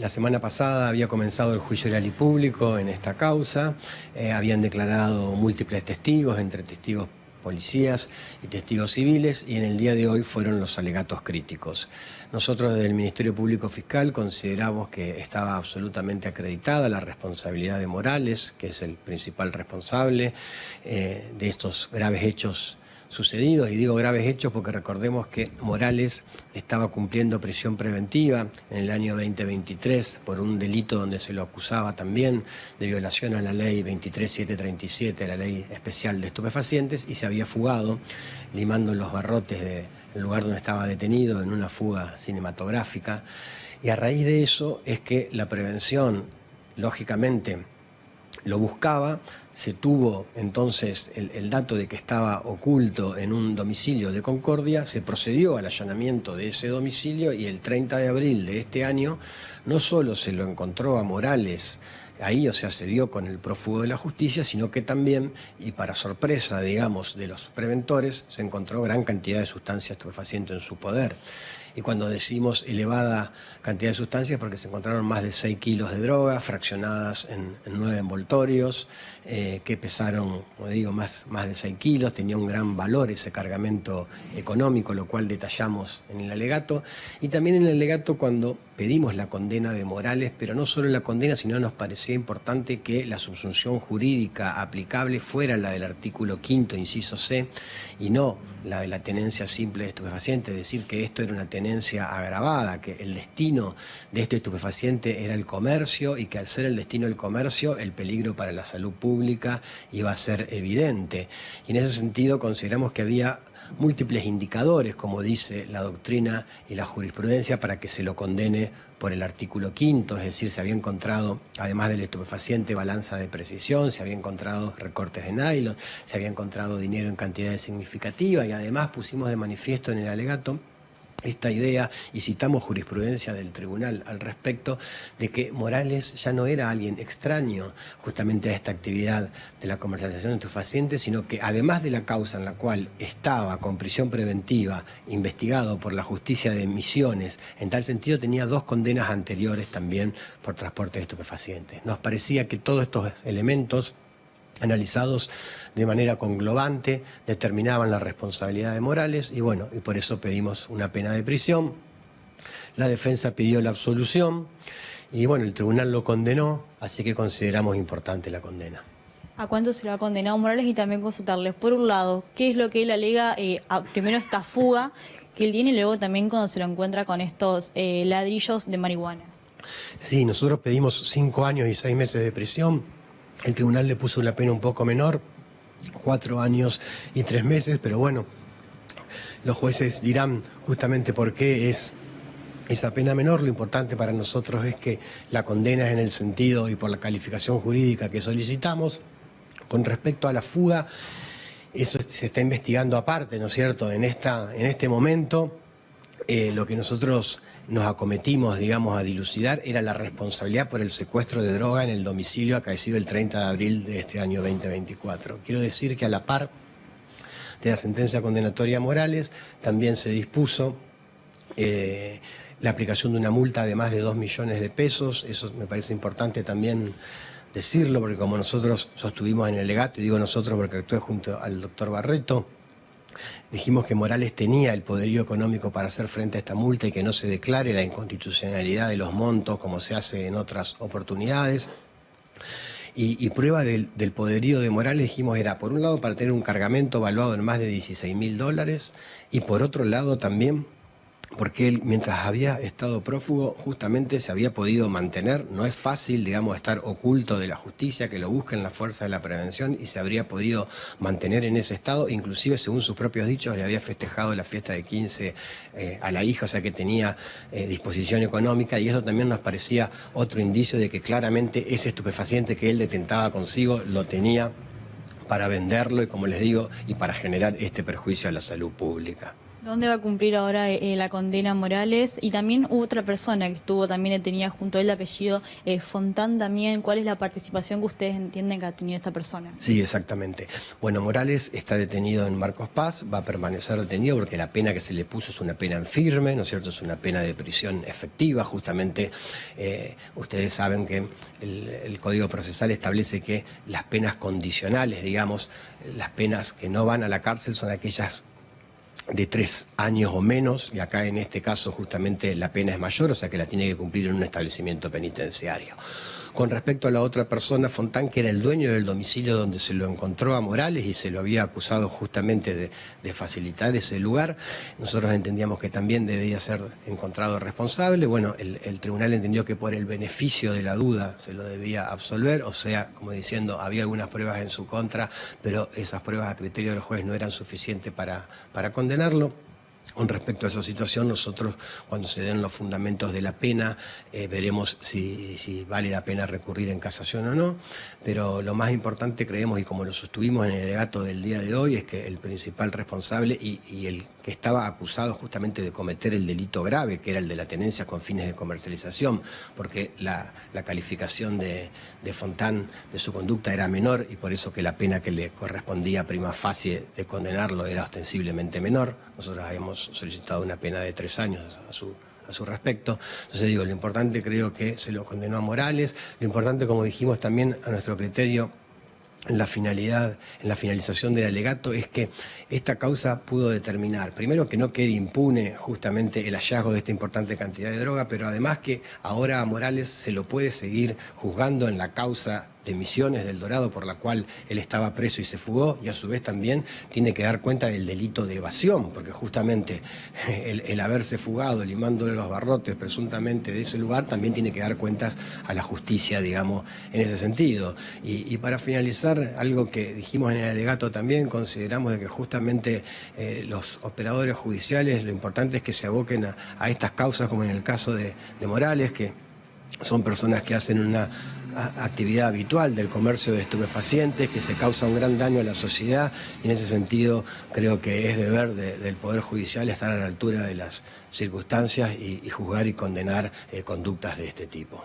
La semana pasada había comenzado el juicio oral y público en esta causa. Habían declarado múltiples testigos, entre testigos policías y testigos civiles, y en el día de hoy fueron los alegatos críticos. Nosotros desde el Ministerio Público Fiscal consideramos que estaba absolutamente acreditada la responsabilidad de Morales, que es el principal responsable de estos graves hechos sucedidos, y digo graves hechos porque recordemos que Morales estaba cumpliendo prisión preventiva en el año 2023 por un delito donde se lo acusaba también de violación a la ley 23737, la ley especial de estupefacientes, y se había fugado limando los barrotes del lugar donde estaba detenido en una fuga cinematográfica. Y a raíz de eso es que la prevención, lógicamente, lo buscaba. Se tuvo entonces el dato de que estaba oculto en un domicilio de Concordia, se procedió al allanamiento de ese domicilio y el 30 de abril de este año no solo se lo encontró a Morales ahí, o sea, se dio con el prófugo de la justicia, sino que también, y para sorpresa, digamos, de los preventores, se encontró gran cantidad de sustancias estupefacientes en su poder. Y cuando decimos elevada cantidad de sustancias, porque se encontraron más de 6 kilos de droga, fraccionadas en 9 envoltorios, que pesaron, como digo, más de 6 kilos, tenía un gran valor ese cargamento económico, lo cual detallamos en el alegato. Y también en el alegato cuando pedimos la condena de Morales, pero no solo la condena, sino nos parecía importante que la subsunción jurídica aplicable fuera la del artículo 5º, inciso C, y no la de la tenencia simple de estupefaciente, es decir, que esto era una tenencia agravada, que el destino de este estupefaciente era el comercio y que al ser el destino del comercio, el peligro para la salud pública iba a ser evidente. Y en ese sentido consideramos que había múltiples indicadores, como dice la doctrina y la jurisprudencia, para que se lo condene por el artículo 5º, es decir, se había encontrado, además del estupefaciente, balanza de precisión, se había encontrado recortes de nylon, se había encontrado dinero en cantidades significativas, y además pusimos de manifiesto en el alegato esta idea, y citamos jurisprudencia del tribunal al respecto, de que Morales ya no era alguien extraño justamente a esta actividad de la comercialización de estupefacientes, sino que además de la causa en la cual estaba con prisión preventiva, investigado por la justicia de Misiones, en tal sentido tenía 2 condenas anteriores también por transporte de estupefacientes. Nos parecía que todos estos elementos analizados de manera conglobante, determinaban la responsabilidad de Morales, y bueno, y por eso pedimos una pena de prisión. La defensa pidió la absolución y bueno, el tribunal lo condenó, así que consideramos importante la condena. ¿A cuánto se le ha condenado Morales? Y también consultarles, por un lado, ¿qué es lo que él alega? Primero esta fuga que él tiene, y luego también cuando se lo encuentra con estos ladrillos de marihuana. Sí, nosotros pedimos 5 años y 6 meses de prisión. El tribunal le puso una pena un poco menor, 4 años y 3 meses, pero bueno, los jueces dirán justamente por qué es esa pena menor. Lo importante para nosotros es que la condena es en el sentido y por la calificación jurídica que solicitamos. Con respecto a la fuga, eso se está investigando aparte, ¿no es cierto? En este momento, lo que nosotros nos acometimos, digamos, a dilucidar era la responsabilidad por el secuestro de droga en el domicilio acaecido el 30 de abril de este año 2024. Quiero decir que a la par de la sentencia condenatoria a Morales, también se dispuso la aplicación de una multa de más de 2 millones de pesos. Eso me parece importante también decirlo, porque como nosotros sostuvimos en el alegato, y digo nosotros porque actué junto al doctor Barreto, dijimos que Morales tenía el poderío económico para hacer frente a esta multa y que no se declare la inconstitucionalidad de los montos como se hace en otras oportunidades. Y prueba del poderío de Morales, dijimos, era por un lado para tener un cargamento valuado en más de $16.000 y por otro lado también porque él, mientras había estado prófugo, justamente se había podido mantener. No es fácil, digamos, estar oculto de la justicia, que lo busquen la fuerza de la prevención, y se habría podido mantener en ese estado. Inclusive, según sus propios dichos, le había festejado la fiesta de 15 a la hija, o sea que tenía disposición económica, y eso también nos parecía otro indicio de que claramente ese estupefaciente que él detentaba consigo lo tenía para venderlo, y como les digo, y para generar este perjuicio a la salud pública. ¿Dónde va a cumplir ahora la condena Morales? Y también hubo otra persona que estuvo también detenida junto a él de apellido Fontán también. ¿Cuál es la participación que ustedes entienden que ha tenido esta persona? Sí, exactamente. Bueno, Morales está detenido en Marcos Paz, va a permanecer detenido porque la pena que se le puso es una pena en firme, ¿no es cierto? Es una pena de prisión efectiva, justamente. Ustedes saben que el Código Procesal establece que las penas condicionales, digamos, las penas que no van a la cárcel son aquellas de 3 años o menos, y acá en este caso justamente la pena es mayor, o sea que la tiene que cumplir en un establecimiento penitenciario. Con respecto a la otra persona, Fontán, que era el dueño del domicilio donde se lo encontró a Morales y se lo había acusado justamente de facilitar ese lugar, nosotros entendíamos que también debía ser encontrado responsable. Bueno, el tribunal entendió que por el beneficio de la duda se lo debía absolver, o sea, como diciendo, había algunas pruebas en su contra, pero esas pruebas a criterio del juez no eran suficientes para condenarlo. Con respecto a esa situación, nosotros cuando se den los fundamentos de la pena veremos si vale la pena recurrir en casación o no, pero lo más importante creemos, y como lo sostuvimos en el alegato del día de hoy, es que el principal responsable y el que estaba acusado justamente de cometer el delito grave, que era el de la tenencia con fines de comercialización, porque la calificación de Fontán de su conducta era menor y por eso que la pena que le correspondía prima facie de condenarlo era ostensiblemente menor. Nosotros habíamos solicitado una pena de 3 años a su respecto. Entonces digo, lo importante creo que se lo condenó a Morales, lo importante, como dijimos también a nuestro criterio, en la finalización del alegato, es que esta causa pudo determinar, primero, que no quede impune justamente el hallazgo de esta importante cantidad de droga, pero además que ahora a Morales se lo puede seguir juzgando en la causa de Misiones del Dorado por la cual él estaba preso y se fugó, y a su vez también tiene que dar cuenta del delito de evasión, porque justamente el haberse fugado limándole los barrotes presuntamente de ese lugar también tiene que dar cuentas a la justicia, digamos, en ese sentido. Y para finalizar, algo que dijimos en el alegato también, consideramos de que justamente los operadores judiciales, lo importante es que se aboquen a estas causas, como en el caso de Morales, que son personas que hacen una actividad habitual del comercio de estupefacientes, que se causa un gran daño a la sociedad, y en ese sentido creo que es deber del Poder Judicial estar a la altura de las circunstancias y juzgar y condenar conductas de este tipo.